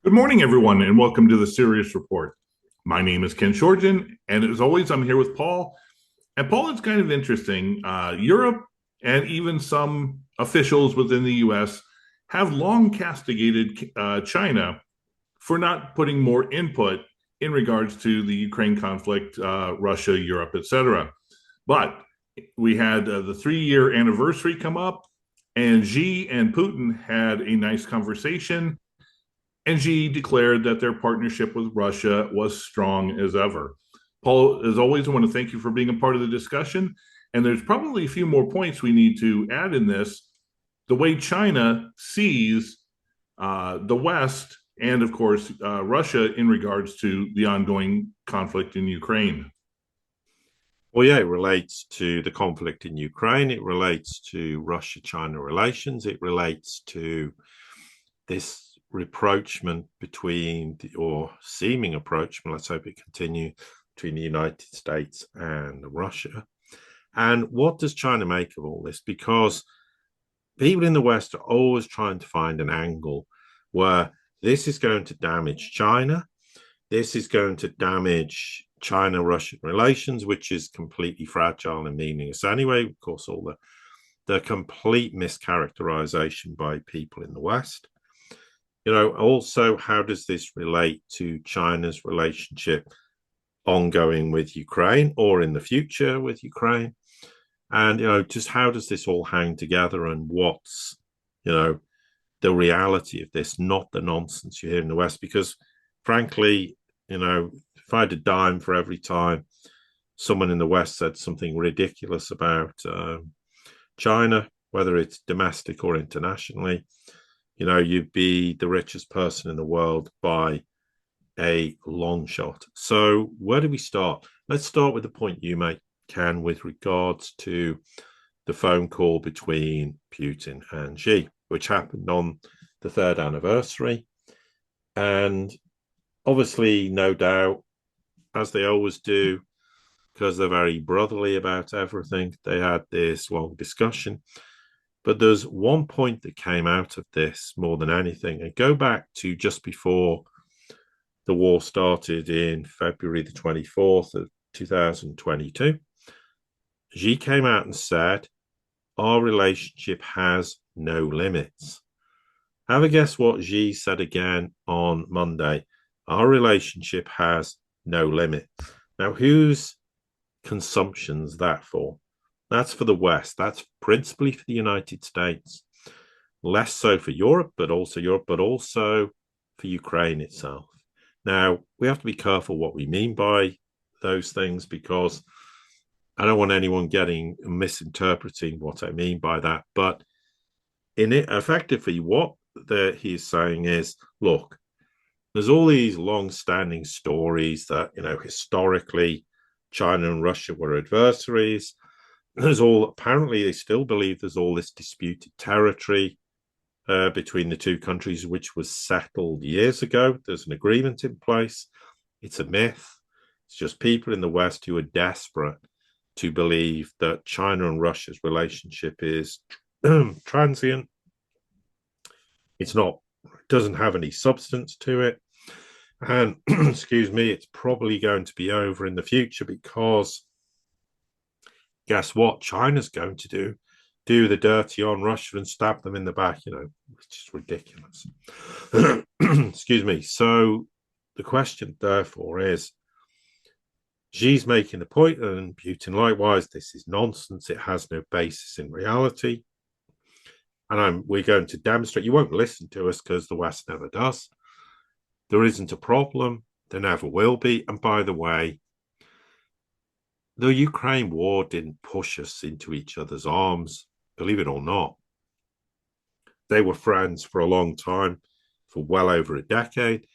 Good morning, everyone, and welcome to the Sirius Report. My name is Ken Shorgen, and as always, I'm here with Paul. And Paul, it's kind of interesting. Europe and even some officials within the US have long castigated China for not putting more input in regards to the Ukraine conflict, Russia, Europe, etc. But we had the 3 year anniversary come up, and Xi and Putin had a nice conversation and Xi declared that their partnership with Russia was strong as ever. Paul, as always, I want to thank you for being a part of the discussion. And there's probably a few more points we need to add in this. The way China sees the West and, of course, Russia in regards to the ongoing conflict in Ukraine. Well, yeah, it relates to the conflict in Ukraine. It relates to Russia-China relations. It relates to this rapprochement or seeming approachment, let's hope it continues, between the United States and Russia. And what does China make of all this? Because people in the West are always trying to find an angle where this is going to damage China. This is going to damage China-Russian relations, which is completely fragile and meaningless anyway. Of course, all the complete mischaracterization by people in the West. Also, how does this relate to China's relationship ongoing with Ukraine or in the future with Ukraine? And, just how does this all hang together and what's, the reality of this, not the nonsense you hear in the West? Because frankly, if I had a dime for every time someone in the West said something ridiculous about China, whether it's domestic or internationally, you'd be the richest person in the world by a long shot. So where do we start? Let's start with the point you make, Ken, with regards to the phone call between Putin and Xi, which happened on the third anniversary. And obviously, no doubt, as they always do, because they're very brotherly about everything, they had this long discussion. But there's one point that came out of this more than anything, and go back to just before the war started in February the 24th of 2022. Xi came out and said, our relationship has no limits. Have a guess what Xi said again on Monday. Our relationship has no limit. Now, whose consumption's that for? That's for the West. That's principally for the United States. Less so for Europe, but also for Ukraine itself. Now, we have to be careful what we mean by those things, because I don't want anyone misinterpreting what I mean by that. But in it, effectively, what he's saying is, look, there's all these long-standing stories that, historically China and Russia were adversaries. Apparently they still believe there's all this disputed territory between the two countries, which was settled years ago. There's an agreement in place. It's a myth. It's just people in the West who are desperate to believe that China and Russia's relationship is transient. It doesn't have any substance to it. And excuse me, it's probably going to be over in the future, because guess what? China's going to do the dirty on Russia and stab them in the back, which is ridiculous. Excuse me. So the question, therefore, is, Xi's making the point, and Putin likewise, this is nonsense. It has no basis in reality. And we're going to demonstrate. You won't listen to us because the West never does. There isn't a problem. There never will be. And by the way, the Ukraine war didn't push us into each other's arms, believe it or not. They were friends for a long time, for well over a decade.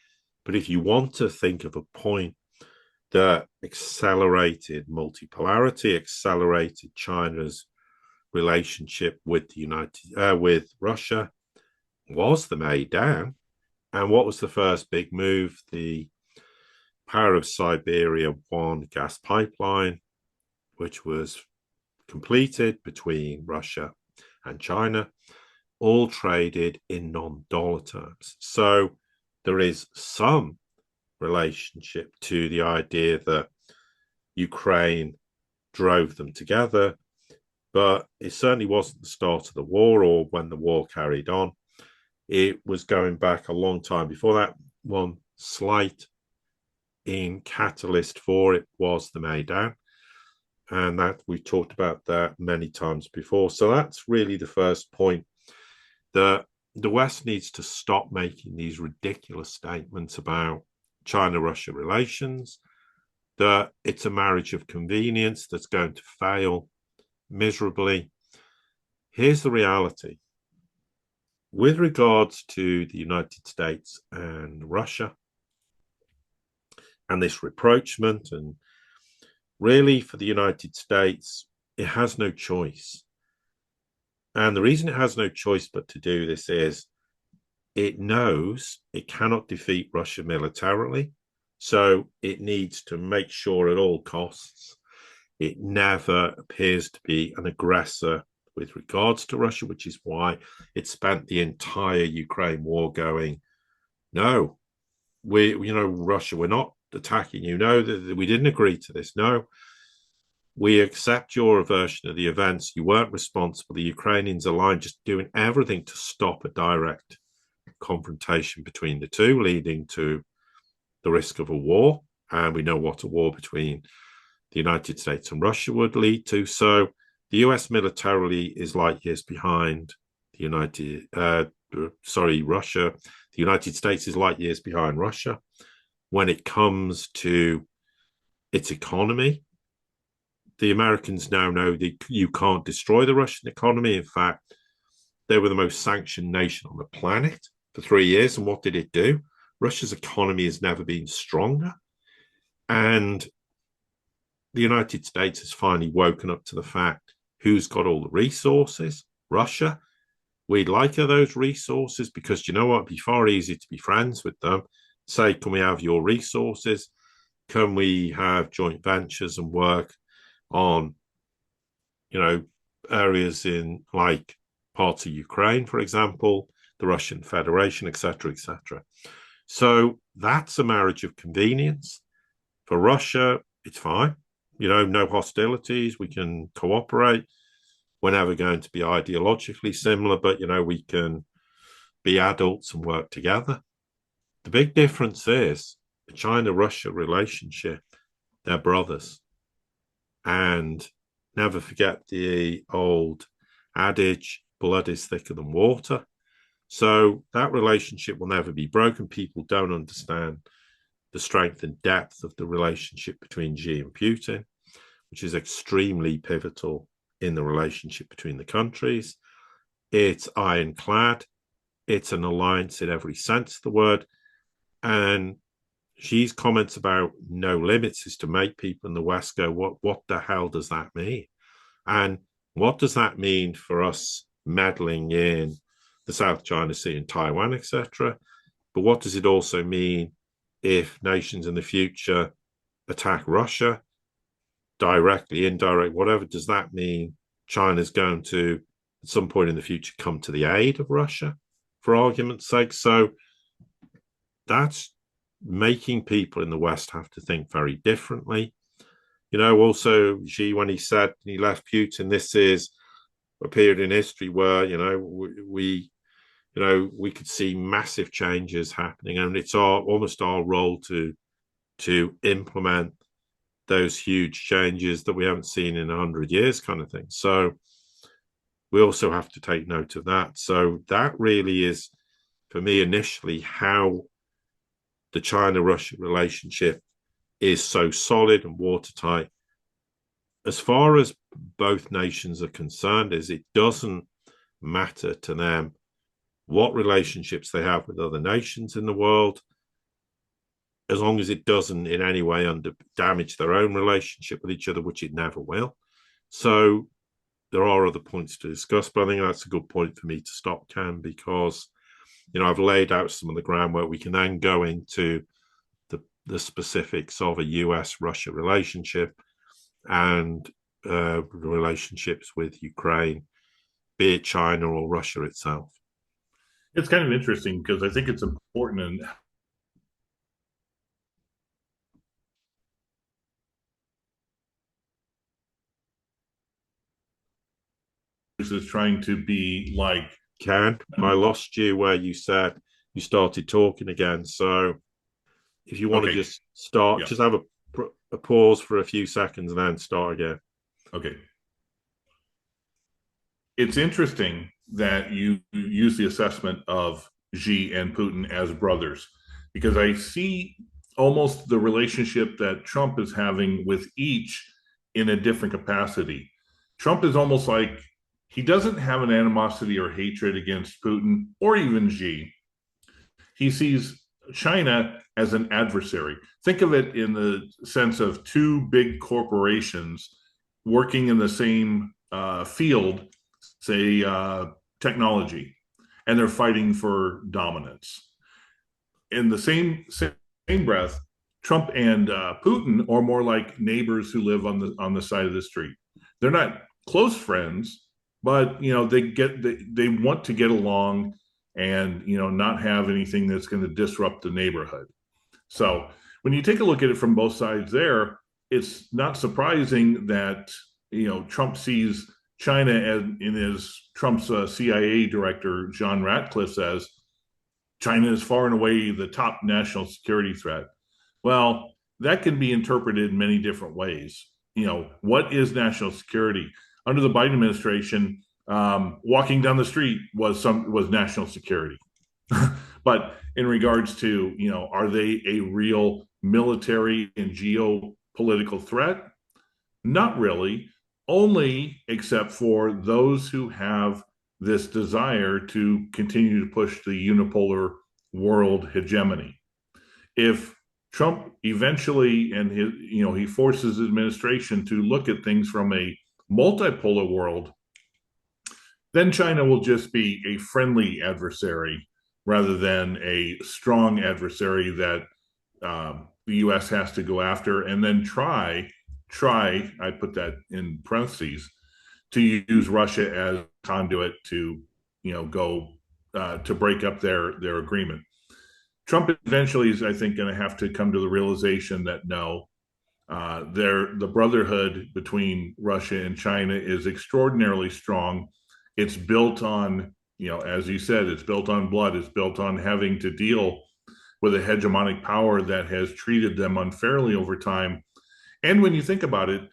But if you want to think of a point that accelerated multipolarity, accelerated China's relationship with with Russia, was the Maidan. And what was the first big move? The Power of Siberia 1 gas pipeline, which was completed between Russia and China, all traded in non-dollar terms. So there is some relationship to the idea that Ukraine drove them together, but it certainly wasn't the start of the war or when the war carried on. It was going back a long time before that. One slight catalyst for it was the Maidan, and that we've talked about that many times before. So that's really the first point, that the West needs to stop making these ridiculous statements about China-Russia relations, that it's a marriage of convenience that's going to fail miserably. Here's the reality. With regards to the United States and Russia and this rapprochement, and really for the United States, it has no choice. And the reason it has no choice but to do this is it knows it cannot defeat Russia militarily. So it needs to make sure at all costs it never appears to be an aggressor with regards to Russia, which is why it spent the entire Ukraine war going, no, Russia, we're not attacking you. No, we didn't agree to this. No, we accept your version of the events. You weren't responsible. The Ukrainians aligned, just doing everything to stop a direct confrontation between the two, leading to the risk of a war. And we know what a war between the United States and Russia would lead to. So the US militarily is light years behind Russia. The United States is light years behind Russia. When it comes to its economy, the Americans now know that you can't destroy the Russian economy. In fact, they were the most sanctioned nation on the planet for 3 years. And what did it do? Russia's economy has never been stronger. And the United States has finally woken up to the fact who's got all the resources. Russia. We'd like those resources because, you know what, it'd be far easier to be friends with them. Say, can we have your resources? Can we have joint ventures and work on, areas in like parts of Ukraine, for example, the Russian Federation, etc., etc. So that's a marriage of convenience. For Russia, it's fine. No hostilities. We can cooperate. We're never going to be ideologically similar, but, we can be adults and work together. The big difference is the China-Russia relationship, they're brothers. And never forget the old adage, blood is thicker than water. So that relationship will never be broken. People don't understand the strength and depth of the relationship between Xi and Putin, which is extremely pivotal in the relationship between the countries. It's ironclad. It's an alliance in every sense of the word. And Xi's comments about no limits is to make people in the West go, what the hell does that mean? And what does that mean for us meddling in the South China Sea and Taiwan, etc.? But what does it also mean if nations in the future attack Russia directly, indirectly, whatever? Does that mean China's going to, at some point in the future, come to the aid of Russia, for argument's sake? So that's making people in the West have to think very differently. Also, Xi, when he said he left Putin, this is a period in history where, we could see massive changes happening, and it's almost our role to implement those huge changes that we haven't seen in 100 years, kind of thing. So we also have to take note of that. So that really is, for me, initially how the China-Russia relationship is so solid and watertight. As far as both nations are concerned, is it doesn't matter to them what relationships they have with other nations in the world, as long as it doesn't in any way damage their own relationship with each other, which it never will. So there are other points to discuss, but I think that's a good point for me to stop, Ken, because I've laid out some of the groundwork. We can then go into the specifics of a US-Russia relationship and relationships with Ukraine, be it China or Russia itself. It's kind of interesting because I think it's important in is trying to be like. Ken, I lost you where you said you started talking again. So if you want to Okay. just start, Yeah. just have a pause for a few seconds and then start again. Okay. It's interesting that you use the assessment of Xi and Putin as brothers, because I see almost the relationship that Trump is having with each in a different capacity. Trump is almost like he doesn't have an animosity or hatred against Putin or even Xi. He sees China as an adversary. Think of it in the sense of two big corporations working in the same field, say technology, and they're fighting for dominance. In the same breath, Trump and Putin are more like neighbors who live on the side of the street. They're not close friends, but they want to get along and not have anything that's going to disrupt the neighborhood. So when you take a look at it from both sides there, it's not surprising that Trump sees China as in his Trump's CIA director John Ratcliffe says China is far and away the top national security threat. Well, that can be interpreted in many different ways. What is national security? Under the Biden administration, walking down the street was national security. But in regards to, are they a real military and geopolitical threat? Not really, only except for those who have this desire to continue to push the unipolar world hegemony. If Trump eventually he forces his administration to look at things from a multipolar world, then China will just be a friendly adversary rather than a strong adversary that the U.S. has to go after and then try, I put that in parentheses, to use Russia as a conduit to, go to break up their agreement. Trump eventually is, I think, going to have to come to the realization that no, the brotherhood between Russia and China is extraordinarily strong. It's built on, as you said, it's built on blood. It's built on having to deal with a hegemonic power that has treated them unfairly over time. And when you think about it,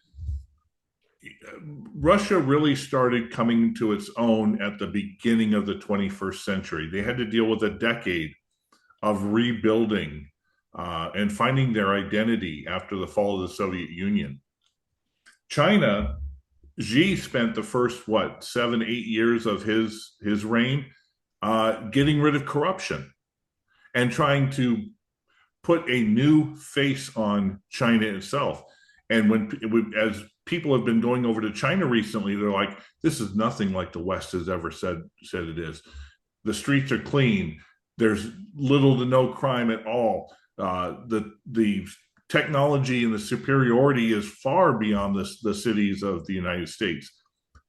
Russia really started coming to its own at the beginning of the 21st century. They had to deal with a decade of rebuilding and finding their identity after the fall of the Soviet Union. China, Xi spent the first 7-8 years of his reign getting rid of corruption and trying to put a new face on China itself. And as people have been going over to China recently, they're like, this is nothing like the West has ever said it is. The streets are clean. There's little to no crime at all. The technology and the superiority is far beyond the cities of the United States.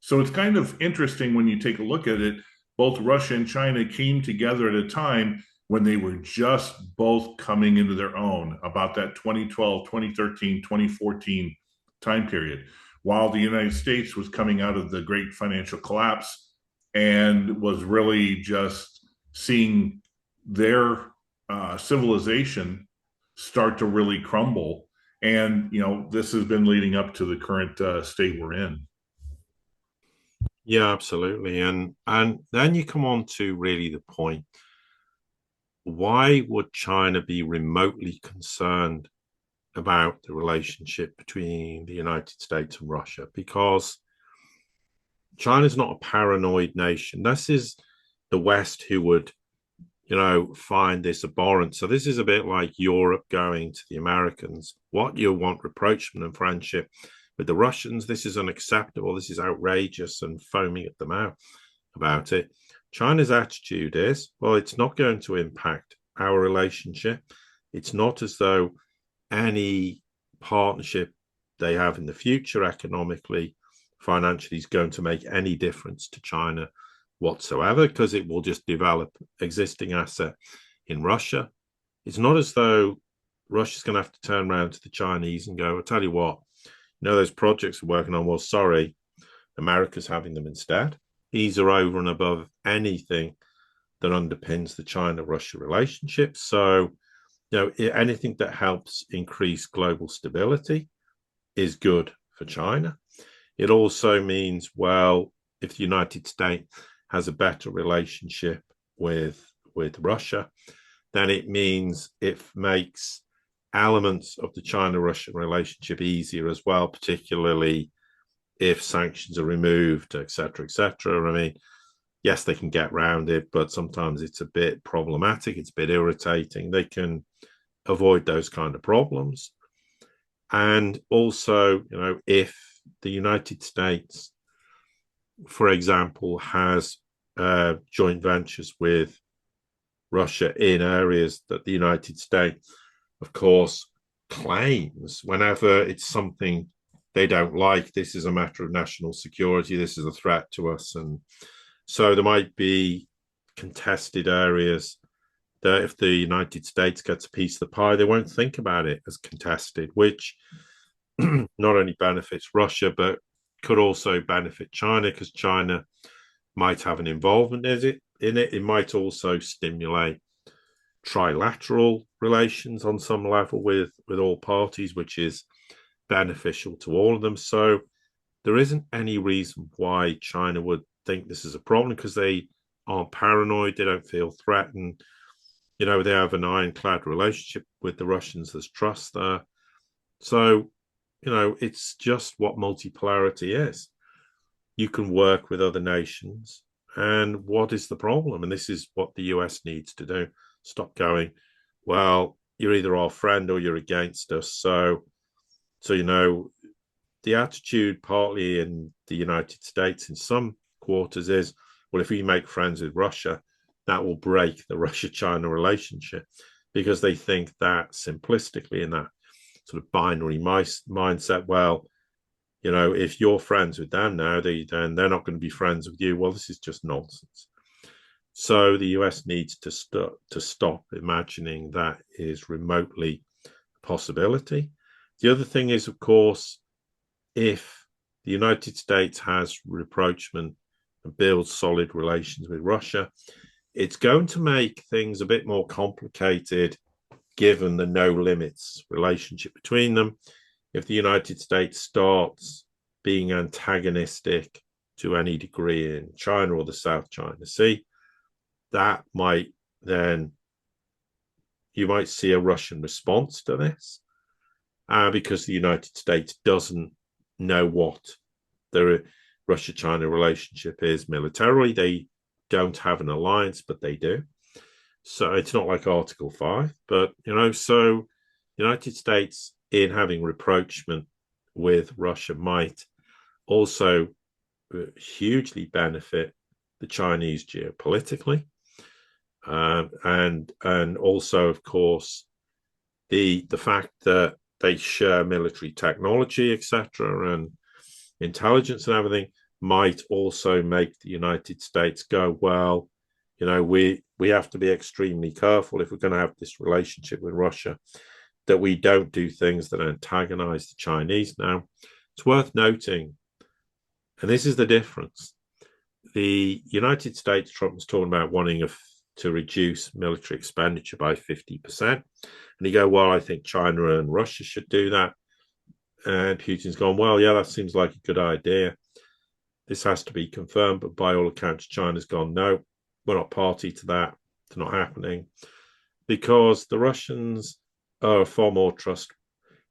So it's kind of interesting when you take a look at it. Both Russia and China came together at a time when they were just both coming into their own, about that 2012, 2013, 2014 time period, while the United States was coming out of the great financial collapse and was really just seeing their civilization start to really crumble. And, this has been leading up to the current state we're in. Yeah, absolutely. And then you come on to really the point. Why would China be remotely concerned about the relationship between the United States and Russia? Because China's not a paranoid nation. This is the West who would, find this abhorrent. So this is a bit like Europe going to the Americans. What, you want rapprochement and friendship with the Russians? This is unacceptable. This is outrageous, and foaming at the mouth about it. China's attitude is, well, it's not going to impact our relationship. It's not as though any partnership they have in the future, economically, financially, is going to make any difference to China whatsoever, because it will just develop existing asset in Russia. It's not as though Russia's going to have to turn around to the Chinese and go, I'll tell you what, those projects we're working on, well, sorry, America's having them instead. These are over and above anything that underpins the China-Russia relationship. So, anything that helps increase global stability is good for China. It also means, well, if the United States has a better relationship with Russia, then it means it makes elements of the China-Russian relationship easier as well, particularly if sanctions are removed, et cetera, et cetera. I mean, yes, they can get around it, but sometimes it's a bit problematic. It's a bit irritating. They can avoid those kind of problems. And also, if the United States, for example, has joint ventures with Russia in areas that the United States, of course, claims whenever it's something they don't like, this is a matter of national security, this is a threat to us. And so there might be contested areas that if the United States gets a piece of the pie, they won't think about it as contested, which not only benefits Russia, but could also benefit China, because China might have an involvement in it. It might also stimulate trilateral relations on some level with all parties, which is beneficial to all of them. So there isn't any reason why China would think this is a problem, because they aren't paranoid, they don't feel threatened. They have an ironclad relationship with the Russians. There's trust there. So, it's just what multipolarity is. You can work with other nations. And what is the problem? And this is what the US needs to do. Stop going, well, you're either our friend or you're against us. So the attitude partly in the United States in some quarters is, well, if we make friends with Russia, that will break the Russia-China relationship, because they think that simplistically in that sort of binary mindset, well, if you're friends with them now, then they're not going to be friends with you. Well, this is just nonsense. So the US needs to stop imagining that is remotely a possibility. The other thing is, of course, if the United States has rapprochement and builds solid relations with Russia, it's going to make things a bit more complicated given the no limits relationship between them. If the United States starts being antagonistic to any degree in China or the South China Sea, that might then, you might see a Russian response to this, because the United States doesn't know what the Russia-China relationship is militarily. They don't have an alliance, but they do. So it's not like Article 5, but, so the United States, in having rapprochement with Russia, might also hugely benefit the Chinese geopolitically. And also, of course, the fact that they share military technology, etc., and intelligence and everything might also make the United States go, well, we have to be extremely careful if we're going to have this relationship with Russia, that we don't do things that antagonize the Chinese. Now, it's worth noting, and this is the difference, the United States, Trump was talking about wanting to reduce military expenditure by 50%. And you go, well, I think China and Russia should do that. And Putin's gone, well, yeah, that seems like a good idea. This has to be confirmed, but by all accounts, China's gone, no, we're not party to that. It's not happening, because the Russians are far more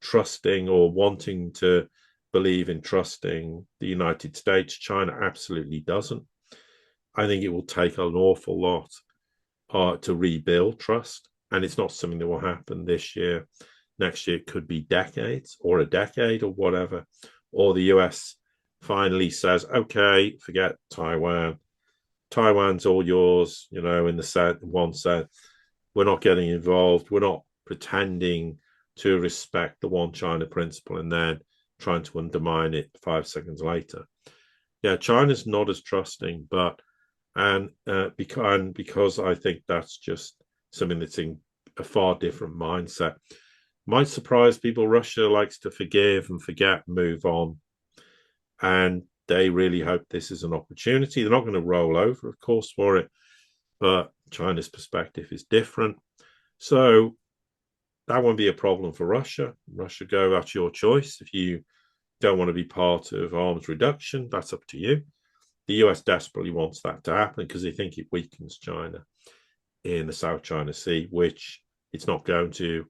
trusting or wanting to believe in trusting the United States. China absolutely doesn't. I think it will take an awful lot to rebuild trust, and it's not something that will happen this year. Next year it could be decades or a decade or whatever, or the US finally says, okay, forget Taiwan. Taiwan's all yours, in the one sense. We're not getting involved. We're not pretending to respect the one China principle and then trying to undermine it 5 seconds later. Yeah, China's not as trusting, because I think that's just something that's in a far different mindset. Might surprise people. Russia likes to forgive and forget, move on. And They really hope this is an opportunity. They're not going to roll over, of course, for it, but China's perspective is different. So that won't be a problem for Russia. Russia go, that's your choice. If you don't want to be part of arms reduction, that's up to you. The US desperately wants that to happen because they think it weakens China in the South China Sea, which it's not going to,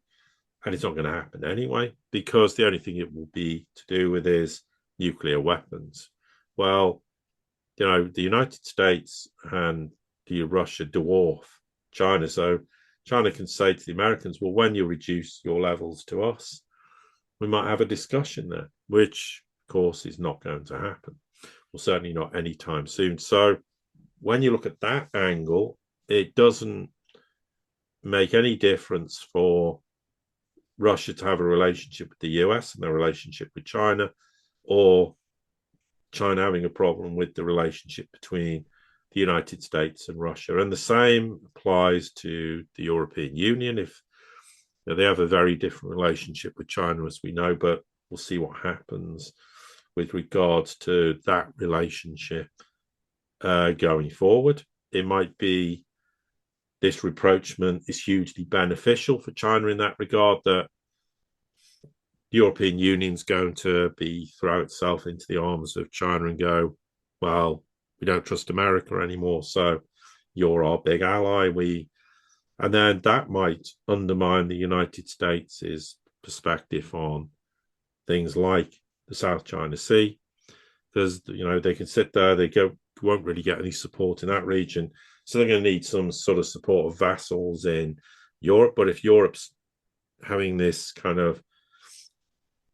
and it's not going to happen anyway, because the only thing it will be to do with is nuclear weapons. Well, the United States and Russia dwarf China. So China can say to the Americans, well, when you reduce your levels to us, we might have a discussion there, which, of course, is not going to happen. Well, certainly not anytime soon. So when you look at that angle, it doesn't make any difference for Russia to have a relationship with the US and their relationship with China, or China having a problem with the relationship between the United States and Russia. And the same applies to the European Union. If they have a very different relationship with China, as we know, but we'll see what happens with regards to that relationship going forward. It might be this rapprochement is hugely beneficial for China in that regard, that the European Union's going to be throw itself into the arms of China and go, well, we don't trust America anymore, so you're our big ally. And then that might undermine the United States' perspective on things like the South China Sea, because they can sit there, won't really get any support in that region, so they're going to need some sort of support of vassals in Europe. But if Europe's having this kind of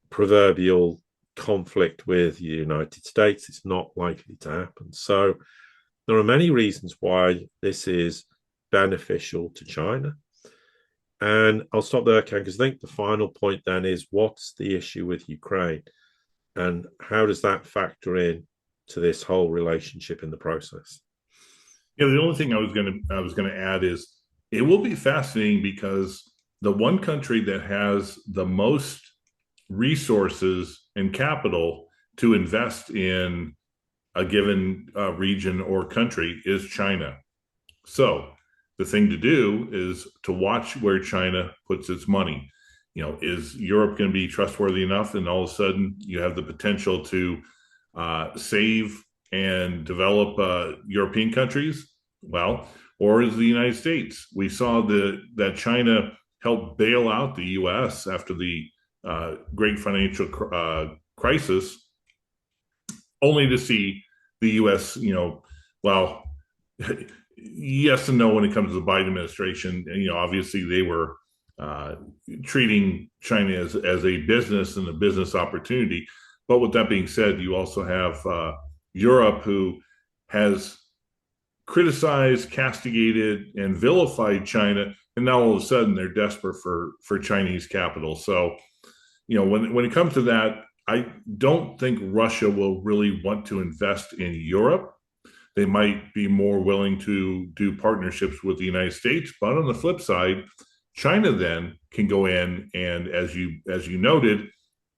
proverbial conflict with the United States, it's not likely to happen. So there are many reasons why this is beneficial to China. And I'll stop there, Ken, because I think the final point then is, what's the issue with Ukraine, and how does that factor in to this whole relationship in the process? Yeah, the only thing I was gonna add is it will be fascinating, because the one country that has the most resources and capital to invest in a given region or country is China. So the thing to do is to watch where China puts its money. Is Europe going to be trustworthy enough, and all of a sudden you have the potential to save and develop European countries? Well, or is the United States? We saw that China helped bail out the U.S. after the great financial crisis, only to see the U.S., well, yes and no when it comes to the Biden administration. And, obviously they were treating China as a business and a business opportunity. But with that being said, you also have Europe, who has criticized, castigated, and vilified China, and now all of a sudden they're desperate for Chinese capital. So, when it comes to that, I don't think Russia will really want to invest in Europe. They might be more willing to do partnerships with the United States. But on the flip side, China then can go in, and as you noted,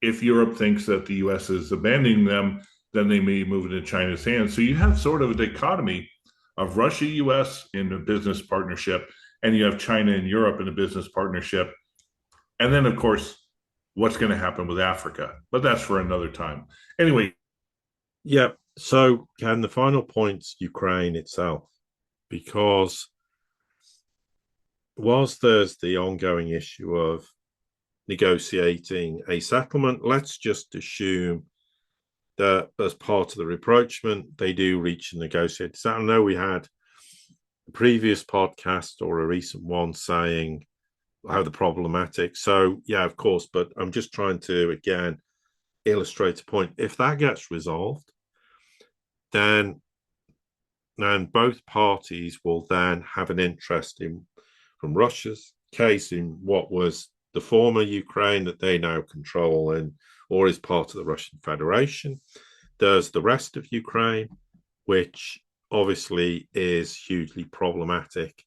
if Europe thinks that the U.S. is abandoning them, then they may move into China's hands. So you have sort of a dichotomy of Russia, U.S. in a business partnership, and you have China and Europe in a business partnership. And then, of course, what's going to happen with Africa? But that's for another time. Anyway. Yeah. So, Ken, the final point's Ukraine itself, because whilst there's the ongoing issue of negotiating a settlement, let's just assume that as part of the rapprochement, they do reach a negotiated settlement. I know we had a previous podcast or a recent one saying how the problematic. So, yeah, of course, but I'm just trying to, again, illustrate a point. If that gets resolved, then both parties will then have an interest in, from Russia's case, in what was the former Ukraine that they now control or is part of the Russian Federation. There's the rest of Ukraine, which obviously is hugely problematic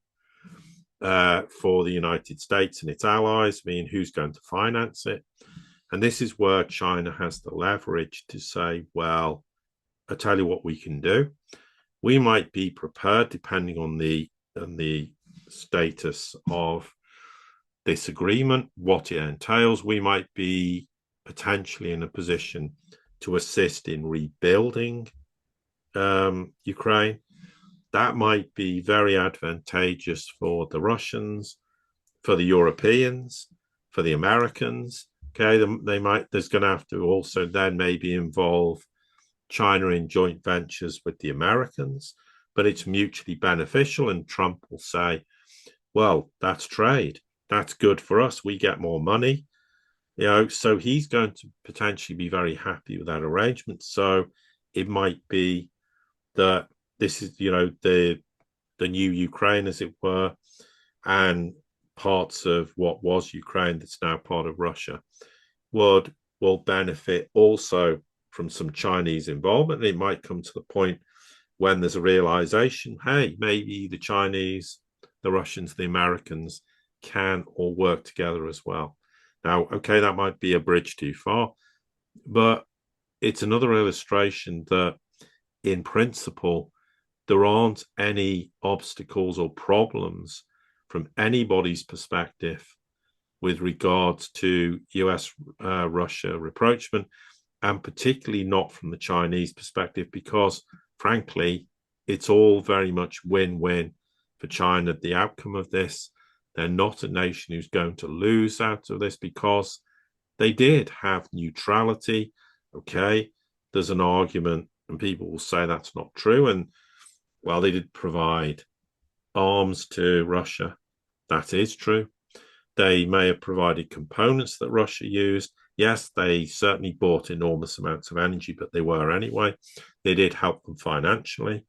for the United States and its allies. I mean, who's going to finance it? And this is where China has the leverage to say, well, I tell you what we can do. We might be prepared, depending on the status of this agreement, what it entails. We might be potentially in a position to assist in rebuilding Ukraine. That might be very advantageous for the Russians, for the Europeans, for the Americans. Okay, there's going to have to also then maybe involve China in joint ventures with the Americans, but it's mutually beneficial. And Trump will say, well, that's trade. That's good for us. We get more money. So he's going to potentially be very happy with that arrangement. So it might be that this is, the new Ukraine, as it were, and parts of what was Ukraine that's now part of Russia will benefit also from some Chinese involvement. And it might come to the point when there's a realization, hey, maybe the Chinese, the Russians, the Americans can all work together as well. Now, okay, that might be a bridge too far, but it's another illustration that in principle, there aren't any obstacles or problems from anybody's perspective with regards to US-Russia rapprochement, and particularly not from the Chinese perspective, because frankly, it's all very much win-win for China, the outcome of this. They're not a nation who's going to lose out of this because they did have neutrality. Okay, there's an argument, and people will say that's not true. And well, they did provide arms to Russia. That is true. They may have provided components that Russia used. Yes, they certainly bought enormous amounts of energy, but they were anyway. They did help them financially,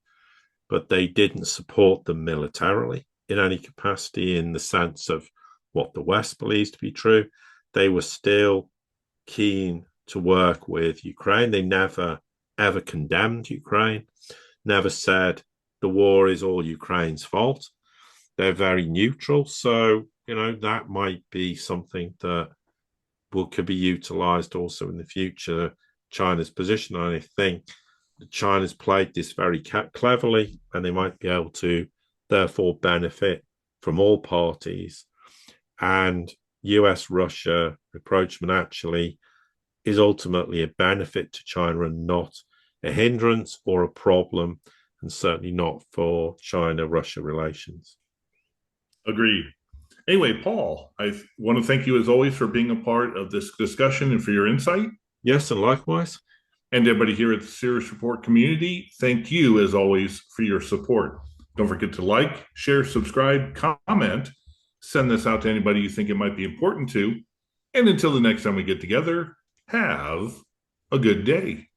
but they didn't support them militarily in any capacity in the sense of what the West believes to be true. They were still keen to work with Ukraine. They never, ever condemned Ukraine, never said the war is all Ukraine's fault. They're very neutral. So, that might be something that could be utilized also in the future, China's position. And I think China's played this very cleverly, and they might be able to therefore benefit from all parties. And US-Russia rapprochement actually is ultimately a benefit to China and not a hindrance or a problem, and certainly not for China-Russia relations. Agreed. Anyway, Paul, I want to thank you as always for being a part of this discussion and for your insight. Yes, and likewise. And everybody here at the Sirius Report community, thank you as always for your support. Don't forget to like, share, subscribe, comment, send this out to anybody you think it might be important to. And until the next time we get together, have a good day.